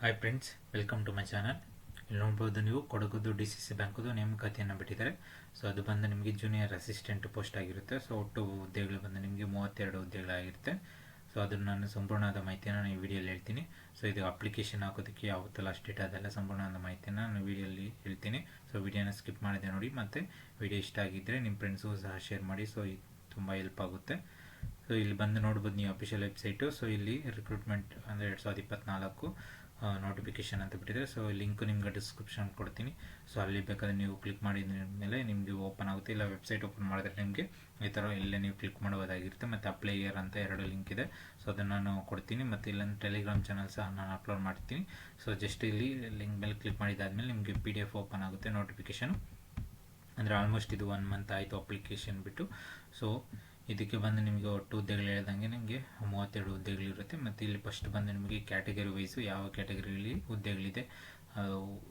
Hi friends, welcome to my channel. ಇಲ್ಲಿ ನೋಡ್ಬೋದು ನೀವು ಕೊಡಗುದು DCC ಬ್ಯಾಂಕದು ನೇಮಕಾತಿಯನ್ನು ಬಿಟ್ಟಿದ್ದಾರೆ. ಸೊ ಅದು ಬಂದು ನಿಮಗೆ ಜೂನಿಯರ್ ಅಸಿಸ್ಟೆಂಟ್ ಪೋಸ್ಟ್ ಆಗಿರುತ್ತೆ. ಸೊ ಒಟ್ಟು ಹುದ್ದೆಗಳು ಬಂದು ನಿಮಗೆ 32 ಹುದ್ದೆಗಳಾಗಿರುತ್ತೆ. ಸೊ ಅದನ್ನು ನಾನು ಸಂಪೂರ್ಣವಾದ ಮಾಹಿತಿಯನ್ನು ನಾನು ಈ ವಿಡಿಯೋಲಿ ಹೇಳ್ತೀನಿ. ಸೊ ಇದು ಅಪ್ಲಿಕೇಶನ್ ಹಾಕೋದಕ್ಕೆ ಯಾವತ್ತು ಲಾಸ್ಟ್ ಡೇಟ್ ಅದೆಲ್ಲ ಸಂಪೂರ್ಣವಾದ ಮಾಹಿತಿಯನ್ನು ನಾನು ವಿಡಿಯೋಲಿ ಹೇಳ್ತೀನಿ. ಸೊ ವಿಡಿಯೋನ ಸ್ಕಿಪ್ ಮಾಡಿದೆ ನೋಡಿ. ಮತ್ತು ವಿಡಿಯೋ ಇಷ್ಟ ಆಗಿದ್ದರೆ ನಿಮ್ಮ ಫ್ರೆಂಡ್ಸ್ಗೂ ಸಹ ಶೇರ್ ಮಾಡಿ. ಸೊ ಇದು ತುಂಬ ಹೆಲ್ಪ್ ಆಗುತ್ತೆ. ಸೊ ಇಲ್ಲಿ ಬಂದು ನೋಡ್ಬೋದು ನೀವು ಅಫಿಷಿಯಲ್ ವೆಬ್ಸೈಟು. ಸೊ ಇಲ್ಲಿ ರಿಕ್ರೂಟ್ಮೆಂಟ್ ಅಂದರೆ 2024 ನೋಟಿಫಿಕೇಶನ್ ಅಂತ ಬಿಟ್ಟಿದೆ. ಸೊ ಲಿಂಕ್ ನಿಮ್ಗೆ ಡಿಸ್ಕ್ರಿಪ್ಷನ್ ಕೊಡ್ತೀನಿ. ಸೊ ಅಲ್ಲಿ ಬೇಕಾದ್ರೆ ನೀವು ಕ್ಲಿಕ್ ಮಾಡಿದ ಮೇಲೆ ನಿಮಗೆ ಓಪನ್ ಆಗುತ್ತೆ. ಇಲ್ಲ ವೆಬ್ಸೈಟ್ ಓಪನ್ ಮಾಡಿದ್ರೆ ನಿಮಗೆ ಈ ಥರ ಇಲ್ಲೇ ನೀವು ಕ್ಲಿಕ್ ಮಾಡ್ಬೋದಾಗಿರುತ್ತೆ. ಮತ್ತು ಅಪ್ಲೈ ಇಯರ್ ಅಂತ 2 ಲಿಂಕ್ ಇದೆ. ಸೊ ಅದನ್ನು ನಾನು ಕೊಡ್ತೀನಿ. ಮತ್ತು ಇಲ್ಲೊಂದು ಟೆಲಿಗ್ರಾಮ್ ಚಾನಲ್ ಸಹ ನಾನು ಅಪ್ಲೋಡ್ ಮಾಡ್ತೀನಿ. ಸೊ ಜಸ್ಟ್ ಇಲ್ಲಿ ಲಿಂಕ್ ಮೇಲೆ ಕ್ಲಿಕ್ ಮಾಡಿದಾದ್ಮೇಲೆ ನಿಮಗೆ PDF ಓಪನ್ ಆಗುತ್ತೆ ನೋಟಿಫಿಕೇಶನ್. ಅಂದರೆ ಆಲ್ಮೋಸ್ಟ್ ಇದು 1 ಮಂತ್ ಆಯಿತು ಅಪ್ಲಿಕೇಶನ್ ಬಿಟ್ಟು. ಸೊ ಇದಕ್ಕೆ ಬಂದು ನಿಮಗೆ ಒಟ್ಟು ಹುದ್ದೆಗಳು ಹೇಳ್ದಂಗೆ ನಿಮಗೆ 32 ಹುದ್ದೆಗಳಿರುತ್ತೆ. ಮತ್ತು ಇಲ್ಲಿ ಫಸ್ಟ್ ಬಂದು ನಿಮಗೆ ಕ್ಯಾಟಗರಿ ವೈಸು ಯಾವ ಕ್ಯಾಟಗರಿಯಲ್ಲಿ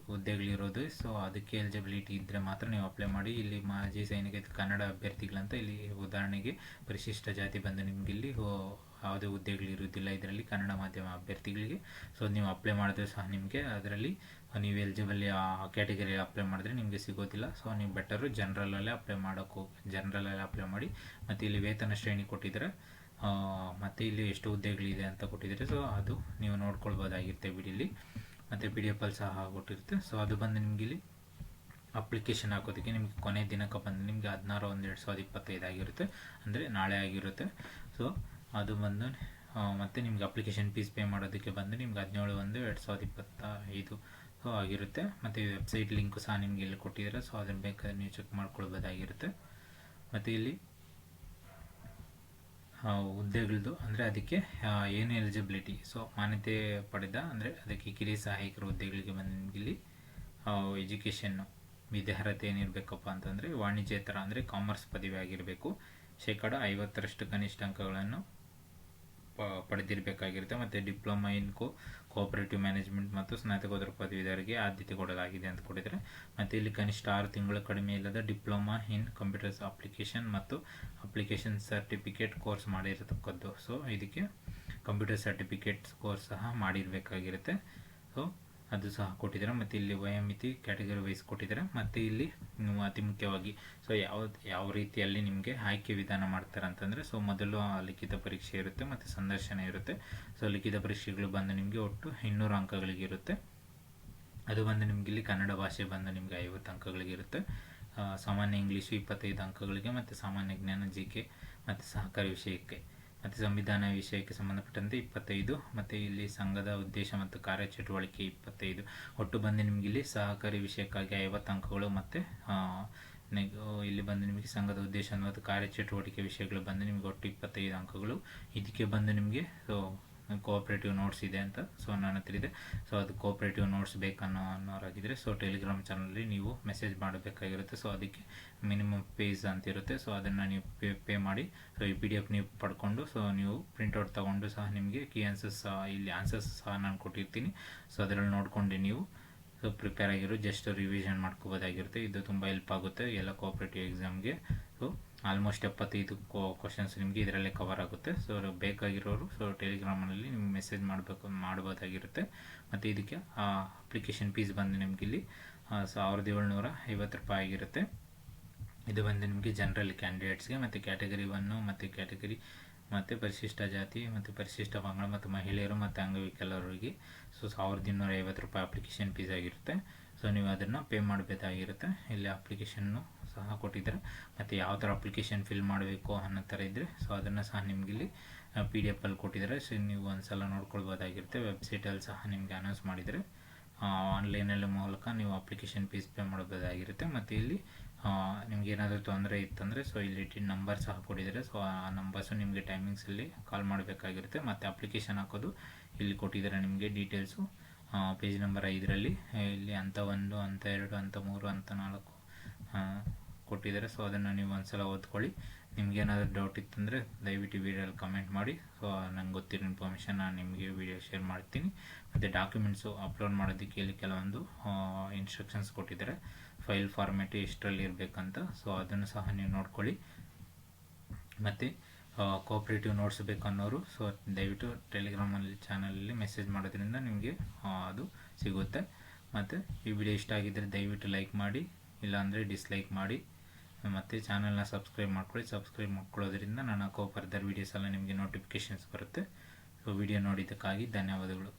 ಹುದ್ದೆಗಳಿರೋದು. ಸೊ ಅದಕ್ಕೆ ಎಲಿಜಿಬಿಲಿಟಿ ಇದ್ದರೆ ಮಾತ್ರ ನೀವು ಅಪ್ಲೈ ಮಾಡಿ. ಇಲ್ಲಿ ಮಾಜಿ ಸೈನಿಕ ಕನ್ನಡ ಅಭ್ಯರ್ಥಿಗಳಂತ ಇಲ್ಲಿ ಉದಾಹರಣೆಗೆ ಪರಿಶಿಷ್ಟ ಜಾತಿ ಬಂದು ನಿಮಗೆ ಇಲ್ಲಿ ಯಾವುದೇ ಹುದ್ದೆಗಳಿರುವುದಿಲ್ಲ ಇದರಲ್ಲಿ ಕನ್ನಡ ಮಾಧ್ಯಮ ಅಭ್ಯರ್ಥಿಗಳಿಗೆ. ಸೊ ನೀವು ಅಪ್ಲೈ ಮಾಡಿದ್ರೆ ಸಹ ನಿಮಗೆ ಅದರಲ್ಲಿ ನೀವು ಎಲಿಜಿಬಲ್ ಆ ಕ್ಯಾಟಗರಿ ಅಪ್ಲೈ ಮಾಡಿದ್ರೆ ನಿಮಗೆ ಸಿಗೋದಿಲ್ಲ. ಸೊ ನೀವು ಬೆಟರು ಜನರಲಲ್ಲೇ ಅಪ್ಲೈ ಮಾಡಿ. ಮತ್ತು ಇಲ್ಲಿ ವೇತನ ಶ್ರೇಣಿ ಕೊಟ್ಟಿದ್ದಾರೆ. ಮತ್ತು ಇಲ್ಲಿ ಎಷ್ಟು ಹುದ್ದೆಗಳಿದೆ ಅಂತ ಕೊಟ್ಟಿದ್ದಾರೆ. ಸೊ ಅದು ನೀವು ನೋಡ್ಕೊಳ್ಬೋದಾಗಿರುತ್ತೆ ವಿಡಿಯೋಲಿ. ಮತ್ತು PDF ಅಲ್ಲಿ ಸಹ ಕೊಟ್ಟಿರುತ್ತೆ. ಸೊ ಅದು ಬಂದು ನಿಮಗೆ ಇಲ್ಲಿ ಅಪ್ಲಿಕೇಶನ್ ಹಾಕೋದಕ್ಕೆ ನಿಮಗೆ ಕೊನೆ ದಿನಾಂಕ ಬಂದು ನಿಮಗೆ 16/1/2025 ಆಗಿರುತ್ತೆ. ಅಂದರೆ ನಾಳೆ ಆಗಿರುತ್ತೆ. ಸೊ ಅದು ಬಂದು ಮತ್ತು ನಿಮ್ಗೆ ಅಪ್ಲಿಕೇಶನ್ ಫೀಸ್ ಪೇ ಮಾಡೋದಕ್ಕೆ ಬಂದು ನಿಮ್ಗೆ 17/1/2025 ಆಗಿರುತ್ತೆ. ಮತ್ತು ಈ ವೆಬ್ಸೈಟ್ ಲಿಂಕು ಸಹ ನಿಮಗೆ ಇಲ್ಲಿ ಕೊಟ್ಟಿದ್ದಾರೆ. ಸೊ ಅದನ್ನು ಬೇಕಾದ್ರೆ ನೀವು ಚೆಕ್ ಮಾಡ್ಕೊಳ್ಬೋದಾಗಿರುತ್ತೆ. ಮತ್ತು ಇಲ್ಲಿ ಹುದ್ದೆಗಳದ್ದು ಅಂದರೆ ಅದಕ್ಕೆ ಏನು ಎಲಿಜಿಬಿಲಿಟಿ, ಸೊ ಮಾನ್ಯತೆ ಪಡೆದ ಅಂದರೆ ಅದಕ್ಕೆ ಕಿರಿಯ ಸಹಾಯಕರ ಹುದ್ದೆಗಳಿಗೆ ಬಂದು ನಿಮಗೆ ಇಲ್ಲಿ ಎಜುಕೇಷನ್ನು ವಿದ್ಯಾರ್ಹತೆ ಏನಿರಬೇಕಪ್ಪ ಅಂತಂದರೆ ವಾಣಿಜ್ಯೇತರ ಅಂದರೆ ಕಾಮರ್ಸ್ ಪದವಿ ಆಗಿರಬೇಕು. 50% ಕನಿಷ್ಠ ಅಂಕಗಳನ್ನು ಪಡೆದಿರಬೇಕಾಗಿರುತ್ತೆ. ಮತ್ತು ಡಿಪ್ಲೊಮಾ ಇನ್ ಕೋಆಪರೇಟಿವ್ ಮ್ಯಾನೇಜ್ಮೆಂಟ್ ಮತ್ತು ಸ್ನಾತಕೋತ್ತರ ಪದವೀಧರರಿಗೆ ಆದ್ಯತೆ ಕೊಡಲಾಗಿದೆ ಅಂತ ಕೊಟ್ಟಿದ್ದಾರೆ. ಮತ್ತು ಇಲ್ಲಿ ಕನಿಷ್ಠ 6 ತಿಂಗಳು ಕಡಿಮೆ ಇಲ್ಲದ ಡಿಪ್ಲೊಮಾ ಇನ್ ಕಂಪ್ಯೂಟರ್ಸ್ ಅಪ್ಲಿಕೇಶನ್ ಮತ್ತು ಅಪ್ಲಿಕೇಶನ್ ಸರ್ಟಿಫಿಕೇಟ್ ಕೋರ್ಸ್ ಮಾಡಿರತಕ್ಕದ್ದು. ಸೊ ಇದಕ್ಕೆ ಕಂಪ್ಯೂಟರ್ ಸರ್ಟಿಫಿಕೇಟ್ ಕೋರ್ಸ್ ಸಹ ಮಾಡಿರಬೇಕಾಗಿರುತ್ತೆ. ಸೊ ಅದು ಸಹ ಕೊಟ್ಟಿದ್ದಾರೆ. ಮತ್ತು ಇಲ್ಲಿ ವಯೋಮಿತಿ ಕ್ಯಾಟಗರಿ ವೈಸ್ ಕೊಟ್ಟಿದ್ದಾರೆ. ಮತ್ತು ಇಲ್ಲಿ ನೀವು ಅತಿ ಮುಖ್ಯವಾಗಿ ಸೊ ಯಾವ ರೀತಿಯಲ್ಲಿ ನಿಮಗೆ ಆಯ್ಕೆ ವಿಧಾನ ಮಾಡ್ತಾರೆ ಅಂತಂದರೆ, ಸೊ ಮೊದಲು ಲಿಖಿತ ಪರೀಕ್ಷೆ ಇರುತ್ತೆ ಮತ್ತು ಸಂದರ್ಶನ ಇರುತ್ತೆ. ಸೊ ಲಿಖಿತ ಪರೀಕ್ಷೆಗಳು ಬಂದು ನಿಮಗೆ ಒಟ್ಟು 200 ಅಂಕಗಳಿಗೆ ಇರುತ್ತೆ. ಅದು ಬಂದು ನಿಮಗೆ ಇಲ್ಲಿ ಕನ್ನಡ ಭಾಷೆ ಬಂದು ನಿಮಗೆ 50 ಅಂಕಗಳಿಗೆ ಇರುತ್ತೆ. ಸಾಮಾನ್ಯ ಇಂಗ್ಲೀಷು 25 ಅಂಕಗಳಿಗೆ, ಮತ್ತು ಸಾಮಾನ್ಯ ಜ್ಞಾನ GK ಮತ್ತು ಸಹಕಾರಿ ವಿಷಯಕ್ಕೆ ಮತ್ತು ಸಂವಿಧಾನ ವಿಷಯಕ್ಕೆ ಸಂಬಂಧಪಟ್ಟಂತೆ 25. ಮತ್ತು ಇಲ್ಲಿ ಸಂಘದ ಉದ್ದೇಶ ಮತ್ತು ಕಾರ್ಯಚಟುವಟಿಕೆ 25. ಒಟ್ಟು ಬಂದು ನಿಮಗೆ ಇಲ್ಲಿ ಸಹಕಾರಿ ವಿಷಯಕ್ಕಾಗಿ 50 ಅಂಕಗಳು. ಮತ್ತು ಇಲ್ಲಿ ಬಂದು ನಿಮಗೆ ಸಂಘದ ಉದ್ದೇಶ ಮತ್ತು ಕಾರ್ಯಚಟುವಟಿಕೆ ವಿಷಯಗಳು ಬಂದು ನಿಮಗೆ ಒಟ್ಟು 25 ಅಂಕಗಳು. ಇದಕ್ಕೆ ಬಂದು ನಿಮಗೆ ಕೋಆಪರೇಟಿವ್ ನೋಟ್ಸ್ ಇದೆ ಅಂತ ಸೊ ನನ್ನ ಹತ್ರ ಇದೆ. ಸೊ ಅದು ಕೋಆಪರೇಟಿವ್ ನೋಟ್ಸ್ ಬೇಕನ್ನೋರಾಗಿದ್ದರೆ ಸೊ ಟೆಲಿಗ್ರಾಮ್ ಚಾನಲಲ್ಲಿ ನೀವು ಮೆಸೇಜ್ ಮಾಡಬೇಕಾಗಿರುತ್ತೆ. ಸೊ ಅದಕ್ಕೆ ಮಿನಿಮಮ್ ಫೀಸ್ ಅಂತಿರುತ್ತೆ. ಸೊ ಅದನ್ನು ನೀವು ಪೇ ಮಾಡಿ. ಸೊ ಈ PDF ನೀವು ಪಡ್ಕೊಂಡು ಸೊ ನೀವು ಪ್ರಿಂಟೌಟ್ ತೊಗೊಂಡು ಸಹ ನಿಮಗೆ ಕೀ ಆನ್ಸರ್ಸ್ ಇಲ್ಲಿ ಆನ್ಸರ್ಸ್ ಸಹ ನಾನು ಕೊಟ್ಟಿರ್ತೀನಿ. ಸೊ ಅದರಲ್ಲಿ ನೋಡಿಕೊಂಡು ನೀವು ಸೊ ಪ್ರಿಪೇರ್ ಆಗಿರೋ ಜಸ್ಟ್ ರಿವಿಷನ್ ಮಾಡ್ಕೋಬೋದಾಗಿರುತ್ತೆ. ಇದು ತುಂಬ ಹೆಲ್ಪ್ ಆಗುತ್ತೆ ಎಲ್ಲ ಕೋಆಪರೇಟಿವ್ ಎಕ್ಸಾಮ್ಗೆ. ಸೊ ಆಲ್ಮೋಸ್ಟ್ 75 ಕ್ವಶನ್ಸ್ ನಿಮಗೆ ಇದರಲ್ಲೇ ಕವರ್ ಆಗುತ್ತೆ. ಸೊ ಬೇಕಾಗಿರೋರು ಸೊ ಟೆಲಿಗ್ರಾಮಲ್ಲಿ ನಿಮ್ಗೆ ಮೆಸೇಜ್ ಮಾಡ್ಬೋದಾಗಿರುತ್ತೆ. ಮತ್ತು ಇದಕ್ಕೆ ಅಪ್ಲಿಕೇಶನ್ ಫೀಸ್ ಬಂದು ನಿಮಗೆ ಇಲ್ಲಿ 1750 ರೂಪಾಯಿ ಆಗಿರುತ್ತೆ. ಇದು ಬಂದು ನಿಮಗೆ ಜನರಲ್ ಕ್ಯಾಂಡಿಡೇಟ್ಸ್ಗೆ ಮತ್ತು ಕ್ಯಾಟಗರಿ 1 ಮತ್ತು ಕ್ಯಾಟಗರಿ ಮತ್ತು ಪರಿಶಿಷ್ಟ ಜಾತಿ ಮತ್ತು ಪರಿಶಿಷ್ಟ ಪಂಗಡ ಮತ್ತು ಮಹಿಳೆಯರು ಮತ್ತು ಅಂಗವಿಕಲರಿಗೆ ಸೊ 1250 ರೂಪಾಯಿ ಅಪ್ಲಿಕೇಶನ್ ಫೀಸ್ ಆಗಿರುತ್ತೆ. ಸೊ ನೀವು ಅದನ್ನು ಪೇ ಮಾಡಬೇಕಾಗಿರುತ್ತೆ. ಇಲ್ಲಿ ಅಪ್ಲಿಕೇಶನ್ನು ಸಹ ಕೊಟ್ಟಿದ್ದಾರೆ. ಮತ್ತು ಯಾವ ಥರ ಅಪ್ಲಿಕೇಶನ್ ಫಿಲ್ ಮಾಡಬೇಕು ಅನ್ನೋ ಥರ ಇದ್ದರೆ ಸೊ ಅದನ್ನು ಸಹ ನಿಮಗೆ ಇಲ್ಲಿ PDF ಅಲ್ಲಿ ಕೊಟ್ಟಿದ್ದಾರೆ. ಸೊ ನೀವು ಒಂದ್ಸಲ ನೋಡ್ಕೊಳ್ಬೋದಾಗಿರುತ್ತೆ. ವೆಬ್ಸೈಟಲ್ಲಿ ಸಹ ನಿಮಗೆ ಅನೌನ್ಸ್ ಮಾಡಿದರೆ ಆನ್ಲೈನಲ್ಲಿ ಮೂಲಕ ನೀವು ಅಪ್ಲಿಕೇಶನ್ ಫೀಸ್ ಪೇ ಮಾಡಬಹುದಾಗಿರುತ್ತೆ. ಮತ್ತು ಇಲ್ಲಿ ನಿಮ್ಗೆ ಏನಾದರೂ ತೊಂದರೆ ಇತ್ತಂದರೆ ಸೊ ಇಲ್ಲಿ ನಂಬರ್ ಸಹ ಕೊಟ್ಟಿದ್ದಾರೆ. ಸೊ ಆ ನಂಬರ್ಸು ನಿಮಗೆ ಟೈಮಿಂಗ್ಸಲ್ಲಿ ಕಾಲ್ ಮಾಡಬೇಕಾಗಿರುತ್ತೆ. ಮತ್ತು ಅಪ್ಲಿಕೇಶನ್ ಹಾಕೋದು ಇಲ್ಲಿ ಕೊಟ್ಟಿದ್ದಾರೆ ನಿಮಗೆ ಡೀಟೇಲ್ಸು ಪೇಜ್ ನಂಬರ್ 5ರಲ್ಲಿ. ಇಲ್ಲಿ ಹಂತ 1, ಹಂತ 2, ಹಂತ 3, ಹಂತ 4 ಕೊಟ್ಟಿದ್ದಾರೆ. ಸೊ ಅದನ್ನು ನೀವು ಒಂದ್ಸಲ ಓದ್ಕೊಳ್ಳಿ. ನಿಮ್ಗೇನಾದರೂ ಡೌಟ್ ಇತ್ತಂದರೆ ದಯವಿಟ್ಟು ವಿಡಿಯೋಲ್ಲಿ ಕಮೆಂಟ್ ಮಾಡಿ. ಸೊ ನಂಗೆ ಗೊತ್ತಿರೋ ಇನ್ಫಾರ್ಮೇಷನ್ ನಾನು ನಿಮಗೆ ವಿಡಿಯೋ ಶೇರ್ ಮಾಡ್ತೀನಿ. ಮತ್ತು ಡಾಕ್ಯುಮೆಂಟ್ಸು ಅಪ್ಲೋಡ್ ಮಾಡೋದಕ್ಕೆ ಇಲ್ಲಿ ಕೆಲವೊಂದು ಇನ್ಸ್ಟ್ರಕ್ಷನ್ಸ್ ಕೊಟ್ಟಿದ್ದಾರೆ. ಫೈಲ್ ಫಾರ್ಮ್ಯಾಟ್ ಎಷ್ಟರಲ್ಲಿ ಇರಬೇಕಂತ. ಸೊ ಅದನ್ನು ಸಹ ನೀವು ನೋಡ್ಕೊಳ್ಳಿ. ಮತ್ತು ಕೋಆಪ್ರೇಟಿವ್ ನೋಟ್ಸ್ ಬೇಕು ಅನ್ನೋರು ಸೊ ದಯವಿಟ್ಟು ಟೆಲಿಗ್ರಾಮಲ್ಲಿ ಚಾನಲಲ್ಲಿ ಮೆಸೇಜ್ ಮಾಡೋದ್ರಿಂದ ನಿಮಗೆ ಅದು ಸಿಗುತ್ತೆ. ಮತ್ತು ಈ ವಿಡಿಯೋ ಇಷ್ಟ ಆಗಿದ್ದರೆ ದಯವಿಟ್ಟು ಲೈಕ್ ಮಾಡಿ, ಇಲ್ಲಾಂದರೆ ಡಿಸ್ಲೈಕ್ ಮಾಡಿ. ಮತ್ತು ಚಾನಲ್ನ ಸಬ್ಸ್ಕ್ರೈಬ್ ಮಾಡ್ಕೊಳ್ಳಿ. ಸಬ್ಸ್ಕ್ರೈಬ್ ಮಾಡ್ಕೊಳ್ಳೋದ್ರಿಂದ ನಾನು ಹಾಕೋ ಫರ್ದರ್ ವೀಡಿಯೋಸ್ ಎಲ್ಲ ನಿಮಗೆ ನೋಟಿಫಿಕೇಷನ್ಸ್ ಬರುತ್ತೆ. ಸೊ ವಿಡಿಯೋ ನೋಡಿದ್ದಕ್ಕಾಗಿ ಧನ್ಯವಾದಗಳು.